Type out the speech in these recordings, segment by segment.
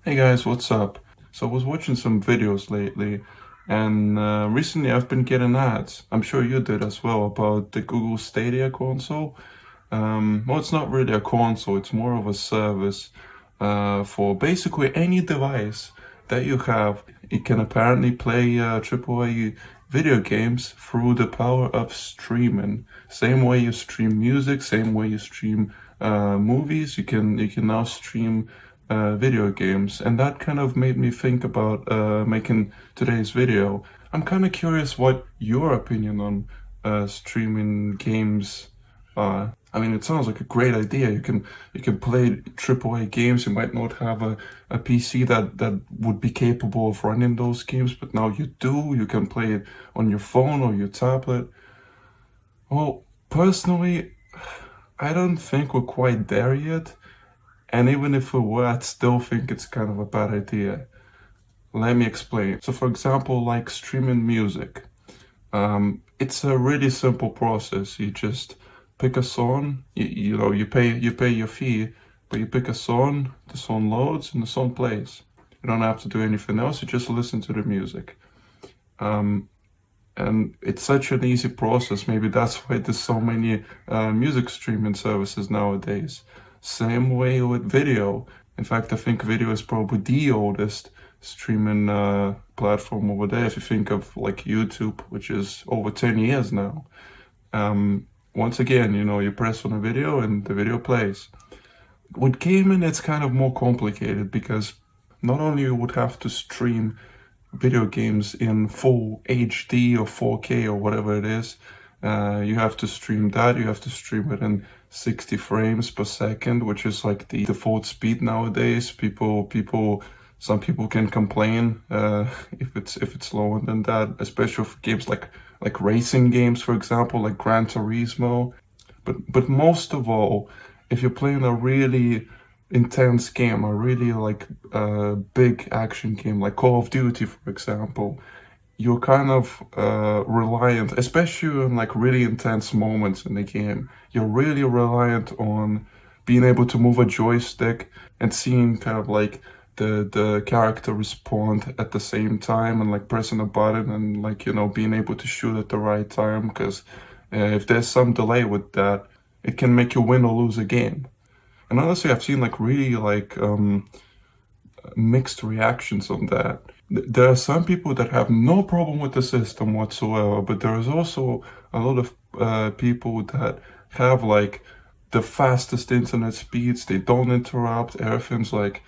Hey guys, what's up? So I was watching some videos lately, and recently I've been getting ads. I'm sure you did as well about the Google Stadia console. Well, it's not really a console, it's more of a service for basically any device that you have. It can apparently play AAA video games through the power of streaming. Same way you stream music, same way you stream movies, you can now stream video games, and that kind of made me think about making today's video. I'm kind of curious what your opinion on streaming games are. I mean, it sounds like a great idea. You can play AAA games. You might not have a PC that would be capable of running those games, but now you do. You can play it on your phone or your tablet. Well, personally, I don't think we're quite there yet. And even if we were, I'd still think it's kind of a bad idea. Let me explain. So, for example, like streaming music, it's a really simple process. You just pick a song. You pay your fee, but you pick a song. The song loads and the song plays. You don't have to do anything else. You just listen to the music. And it's such an easy process. Maybe that's why there's so many music streaming services nowadays. Same way with video. In fact, I think video is probably the oldest streaming platform over there. If you think of like YouTube, which is over 10 years now. Once again, you press on a video and the video plays. With gaming, it's kind of more complicated because not only you would have to stream video games in full HD or 4K or whatever it is. You have to stream that. You have to stream it in 60 frames per second, which is like the default speed nowadays. Some people can complain if it's lower than that, especially for games like racing games, for example, like Gran Turismo. But most of all, if you're playing a really intense game, a really like big action game like Call of Duty, for example, you're kind of reliant, especially in like really intense moments in the game. You're really reliant on being able to move a joystick and seeing kind of like the character respond at the same time, and like pressing a button and like being able to shoot at the right time, because if there's some delay with that, it can make you win or lose a game. And honestly, I've seen like really like mixed reactions on that. There are some people that have no problem with the system whatsoever, but there is also a lot of people that have like the fastest internet speeds. They don't interrupt. Everything's like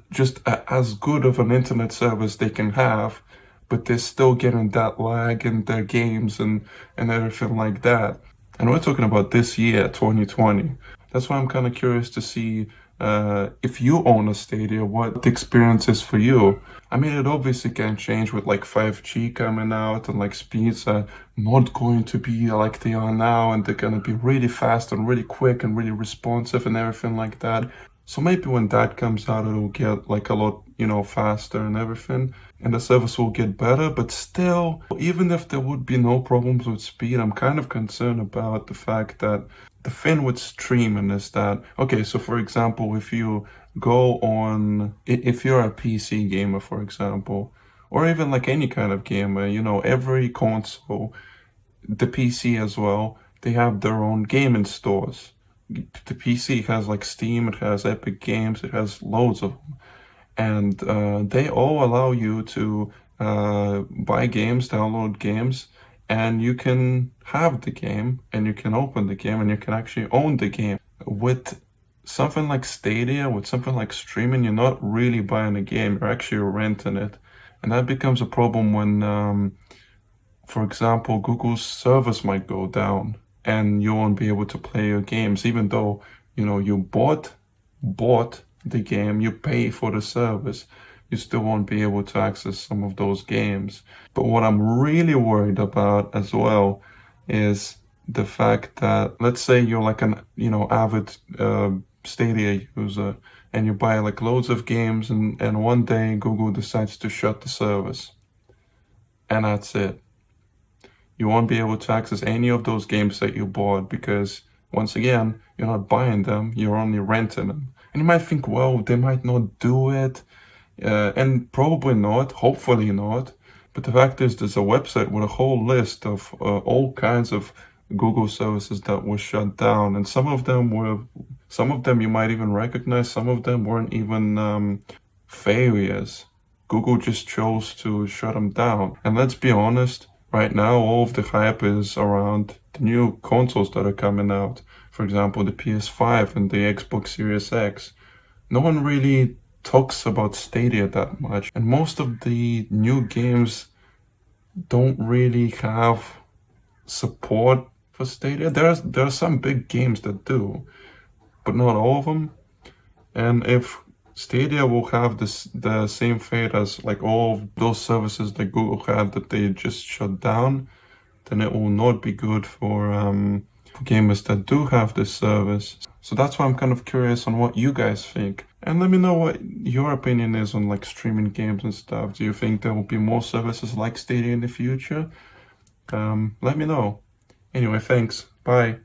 just as good of an internet service they can have, but they're still getting that lag in their games and everything like that. And we're talking about this year, 2020. That's why I'm kind of curious to see if you own a Stadia, what the experience is for you. I mean, it obviously can change with like 5G coming out, and like speeds are not going to be like they are now, and they're going to be really fast and really quick and really responsive and everything like that. So maybe when that comes out, it'll get like a lot, faster and everything, and the service will get better. But still, even if there would be no problems with speed, I'm kind of concerned about the fact that the thing with streaming is that, okay, so for example, if you go on, if you're a PC gamer, for example, or even like any kind of gamer, every console, the PC as well, they have their own gaming stores. The PC has like Steam, it has Epic Games, it has loads of them. And they all allow you to buy games, download games, and you can have the game, and you can open the game, and you can actually own the game. With something like Stadia, with something like streaming, you're not really buying a game, you're actually renting it. And that becomes a problem when, for example, Google's service might go down and you won't be able to play your games, even though, you bought the game, you pay for the service, you still won't be able to access some of those games. But what I'm really worried about as well is the fact that, let's say you're like an, avid Stadia user, and you buy like loads of games, and one day Google decides to shut the service. And that's it. You won't be able to access any of those games that you bought because, once again, you're not buying them, you're only renting them. And you might think, well, they might not do it, and probably not, hopefully not. But the fact is, there's a website with a whole list of all kinds of Google services that were shut down, and some of them you might even recognize, some of them weren't even failures. Google just chose to shut them down. And let's be honest, right now all of the hype is around the new consoles that are coming out. For example, the PS5 and the Xbox Series X. No one really talks about Stadia that much, and most of the new games don't really have support for Stadia. There are some big games that do, but not all of them. And if Stadia will have the same fate as like all of those services that Google had that they just shut down, then it will not be good for gamers that do have this service. So that's why I'm kind of curious on what you guys think. And let me know what your opinion is on like streaming games and stuff. Do you think there will be more services like Stadia in the future? Let me know. Anyway, thanks. Bye.